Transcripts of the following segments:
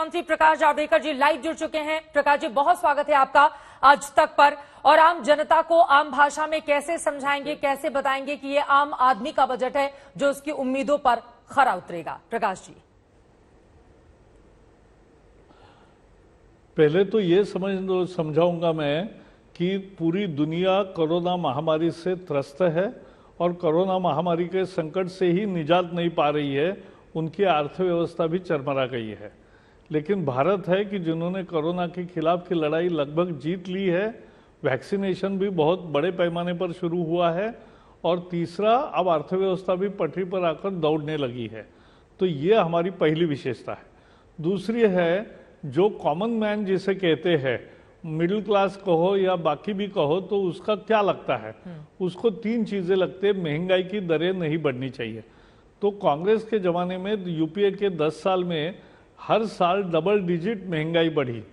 मंत्री प्रकाश जावड़ेकर जी लाइव जुड़ चुके हैं। प्रकाश जी, बहुत स्वागत है आपका आज तक पर। और आम जनता को आम भाषा में कैसे समझाएंगे, कैसे बताएंगे कि ये आम आदमी का बजट है जो उसकी उम्मीदों पर खरा उतरेगा? प्रकाश जी, पहले तो ये समझाऊंगा मैं कि पूरी दुनिया कोरोना महामारी से त्रस्त है और कोरोना महामारी के संकट से ही निजात नहीं पा रही है, उनकी अर्थव्यवस्था भी चरमरा गई है। लेकिन भारत है कि जिन्होंने कोरोना के खिलाफ की लड़ाई लगभग जीत ली है, वैक्सीनेशन भी बहुत बड़े पैमाने पर शुरू हुआ है और तीसरा, अब अर्थव्यवस्था भी पटरी पर आकर दौड़ने लगी है। तो ये हमारी पहली विशेषता है। दूसरी है, जो कॉमन मैन जिसे कहते हैं, मिडिल क्लास कहो या बाकी भी कहो, तो उसका क्या लगता है? उसको तीन चीजें लगते हैं। महंगाई की दरें नहीं बढ़नी चाहिए। तो कांग्रेस के जमाने में यूपीए के 10 साल में हर साल डबल डिजिट महंगाई बढ़ी,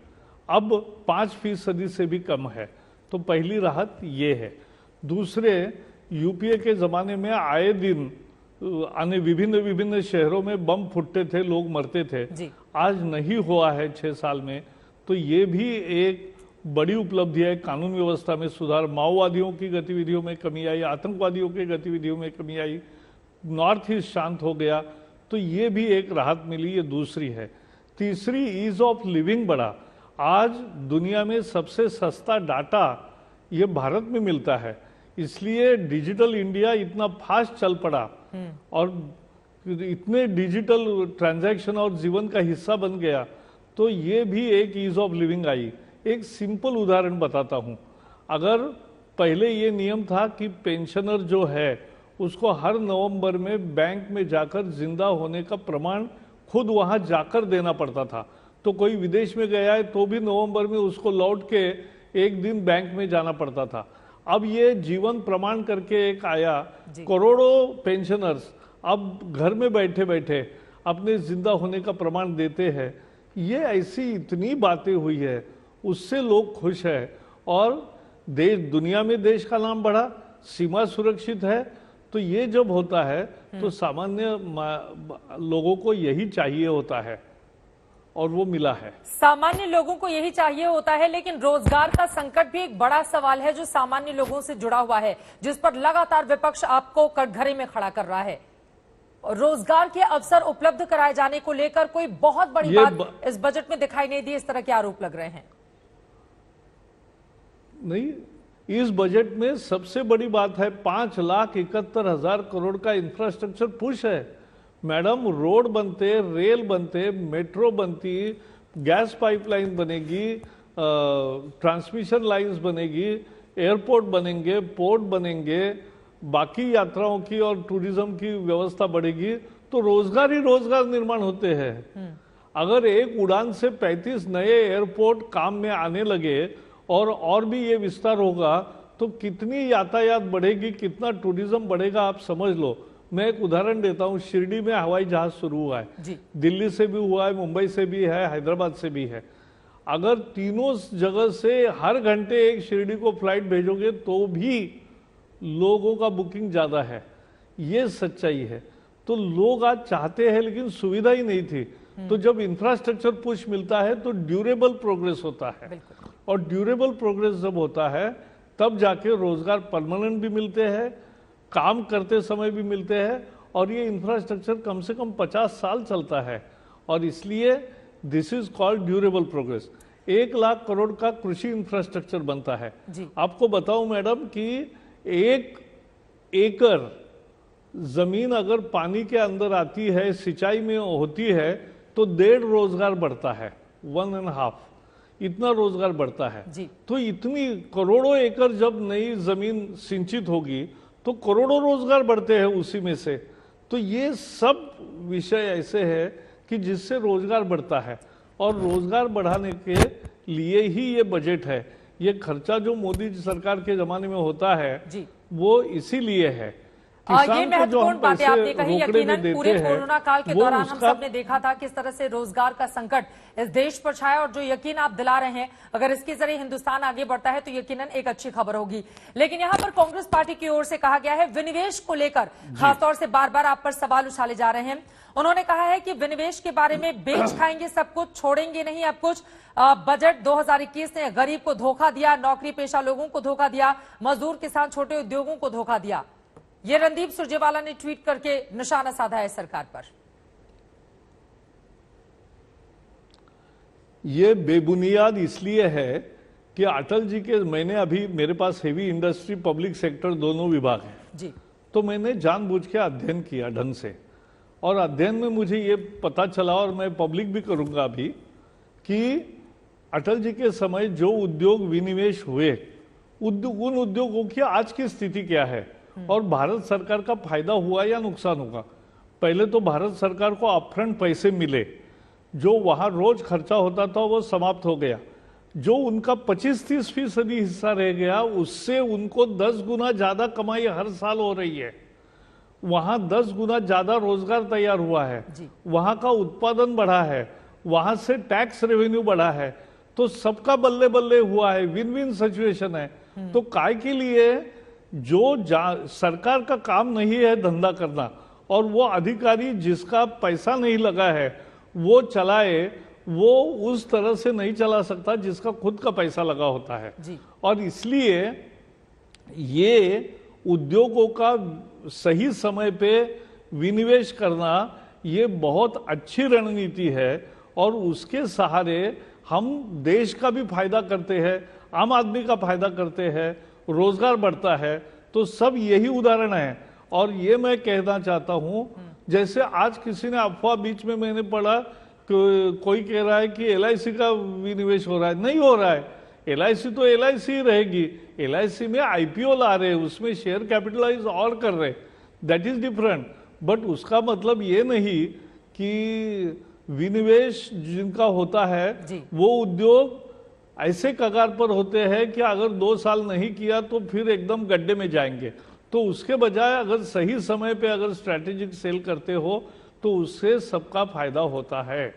अब 5% से भी कम है। तो पहली राहत ये है। दूसरे, यूपीए के जमाने में आए दिन विभिन्न शहरों में बम फुटते थे, लोग मरते थे। आज नहीं हुआ है 6 साल में। तो ये भी एक बड़ी उपलब्धि है। कानून व्यवस्था में सुधार, माओवादियों की गतिविधियों में कमी आई, आतंकवादियों की गतिविधियों में कमी आई, नॉर्थ ईस्ट शांत हो गया। तो ये भी एक राहत मिली, ये दूसरी है। तीसरी, ईज ऑफ लिविंग बढ़ा। आज दुनिया में सबसे सस्ता डाटा ये भारत में मिलता है, इसलिए डिजिटल इंडिया इतना फास्ट चल पड़ा और इतने डिजिटल ट्रांजैक्शन और जीवन का हिस्सा बन गया। तो ये भी एक ईज ऑफ लिविंग आई। एक सिंपल उदाहरण बताता हूं। अगर पहले ये नियम था कि पेंशनर जो है उसको हर नवंबर में बैंक में जाकर जिंदा होने का प्रमाण खुद वहां जाकर देना पड़ता था, तो कोई विदेश में गया है तो भी नवंबर में उसको लौट के एक दिन बैंक में जाना पड़ता था। अब ये जीवन प्रमाण करके एक आया, करोड़ों पेंशनर्स अब घर में बैठे बैठे अपने जिंदा होने का प्रमाण देते हैं। ये ऐसी इतनी बातें हुई है, उससे लोग खुश है और दुनिया में देश का नाम बढ़ा, सीमा सुरक्षित है। तो ये जब होता है तो सामान्य लोगों को यही चाहिए होता है और वो मिला है। सामान्य लोगों को यही चाहिए होता है, लेकिन रोजगार का संकट भी एक बड़ा सवाल है जो सामान्य लोगों से जुड़ा हुआ है, जिस पर लगातार विपक्ष आपको कटघरे में खड़ा कर रहा है। रोजगार के अवसर उपलब्ध कराए जाने को लेकर कोई बहुत बड़ी बात इस बजट में दिखाई नहीं दी, इस तरह के आरोप लग रहे हैं। नहीं, इस बजट में सबसे बड़ी बात है 5,71,000 करोड़ का इंफ्रास्ट्रक्चर पुश है। मैडम, रोड बनते, रेल बनते, मेट्रो बनती, गैस पाइपलाइन बनेगी, ट्रांसमिशन लाइंस बनेगी, एयरपोर्ट बनेंगे, पोर्ट बनेंगे, बाकी यात्राओं की और टूरिज्म की व्यवस्था बढ़ेगी, तो रोजगार ही रोजगार निर्माण होते हैं। अगर एक उड़ान से 35 नए एयरपोर्ट काम में आने लगे और भी ये विस्तार होगा तो कितनी यातायात बढ़ेगी, कितना टूरिज्म बढ़ेगा, आप समझ लो। मैं एक उदाहरण देता हूँ। शिरडी में हवाई जहाज शुरू हुआ है, दिल्ली से भी हुआ है, मुंबई से भी है, हैदराबाद से भी है। अगर तीनों जगह से हर घंटे एक शिरडी को फ्लाइट भेजोगे तो भी लोगों का बुकिंग ज्यादा है। ये सच्चाई है। तो लोग आज चाहते हैं लेकिन सुविधा ही नहीं थी। तो जब इंफ्रास्ट्रक्चर पुश मिलता है तो ड्यूरेबल प्रोग्रेस होता है, और ड्यूरेबल प्रोग्रेस जब होता है तब जाके रोजगार परमानेंट भी मिलते हैं, काम करते समय भी मिलते हैं, और ये इंफ्रास्ट्रक्चर कम से कम 50 साल चलता है और इसलिए this is called durable progress. 1 lakh crore का कृषि इंफ्रास्ट्रक्चर बनता है। आपको बताऊं मैडम कि 1 एकड़ जमीन अगर पानी के अंदर आती है, सिंचाई में होती है, तो 1.5 रोजगार बढ़ता है, 1.5 इतना रोजगार बढ़ता है। तो इतनी करोड़ों एकड़ जब नई जमीन सिंचित होगी तो करोड़ों रोजगार बढ़ते हैं उसी में से। तो ये सब विषय ऐसे है कि जिससे रोजगार बढ़ता है, और रोजगार बढ़ाने के लिए ही ये बजट है। ये खर्चा जो मोदी सरकार के जमाने में होता है वो इसीलिए है। ये किसान को जो महत्वपूर्ण हम बातें पैसे आपने कही। रोकड़े में यकीनन देते पूरे हैं, कोरोना काल के वो दौरान हम उसका सबने देखा था किस तरह से रोजगार का संकट इस देश पर छाया, और जो यकीन आप दिला रहे हैं, अगर इसके जरिए हिंदुस्तान आगे बढ़ता है तो यकीनन एक अच्छी खबर होगी। लेकिन यहां पर कांग्रेस पार्टी की ओर से कहा गया है, विनिवेश को लेकर खासतौर से बार बार आप पर सवाल उछाले जा रहे हैं। उन्होंने कहा है कि विनिवेश के बारे में बेच खाएंगे सब कुछ, छोड़ेंगे नहीं अब कुछ। बजट 2021 ने गरीब को धोखा दिया, नौकरी पेशा लोगों को धोखा दिया, मजदूर किसान छोटे उद्योगों को धोखा दिया। ये रणदीप सुरजेवाला ने ट्वीट करके निशाना साधा है सरकार पर। ये बेबुनियाद इसलिए है कि अटल जी के, मैंने अभी मेरे पास हेवी इंडस्ट्री पब्लिक सेक्टर दोनों विभाग हैं जी, तो मैंने जानबूझ के अध्ययन किया ढंग से, और अध्ययन में मुझे ये पता चला, और मैं पब्लिक भी करूंगा अभी, कि अटल जी के समय जो उद्योग विनिवेश हुए, उन उद्योगों की आज की स्थिति क्या है और भारत सरकार का फायदा हुआ या नुकसान होगा। पहले तो भारत सरकार को अपफ्रंट पैसे मिले, जो वहां रोज खर्चा होता था वो समाप्त हो गया। जो उनका 25-30% हिस्सा रह गया, उससे उनको 10 गुना ज्यादा कमाई हर साल हो रही है। वहां 10 गुना ज्यादा रोजगार तैयार हुआ है, वहां का उत्पादन बढ़ा है, वहां से टैक्स रेवेन्यू बढ़ा है, तो सबका बल्ले बल्ले हुआ है, विन विन सिचुएशन है। तो काय के लिए जो सरकार का काम नहीं है धंधा करना, और वो अधिकारी जिसका पैसा नहीं लगा है वो चलाए, वो उस तरह से नहीं चला सकता जिसका खुद का पैसा लगा होता है। और इसलिए ये उद्योगों का सही समय पे विनिवेश करना ये बहुत अच्छी रणनीति है, और उसके सहारे हम देश का भी फायदा करते हैं, आम आदमी का फायदा करते हैं, रोजगार बढ़ता है। तो सब यही उदाहरण है। और ये मैं कहना चाहता हूं, जैसे आज किसी ने अफवाह बीच में मैंने पढ़ा, कोई कह रहा है कि LIC का विनिवेश हो रहा है, नहीं हो रहा है। LIC तो LIC ही रहेगी। LIC में IPO ला रहे, उसमें शेयर कैपिटलाइज और कर रहे, दैट इज डिफरेंट। बट उसका मतलब ये नहीं कि विनिवेश जिनका होता है वो उद्योग ऐसे कगार पर होते हैं कि अगर 2 साल नहीं किया तो फिर एकदम गड्ढे में जाएंगे। तो उसके बजाय अगर सही समय पे अगर स्ट्रैटेजिक सेल करते हो तो उससे सबका फायदा होता है।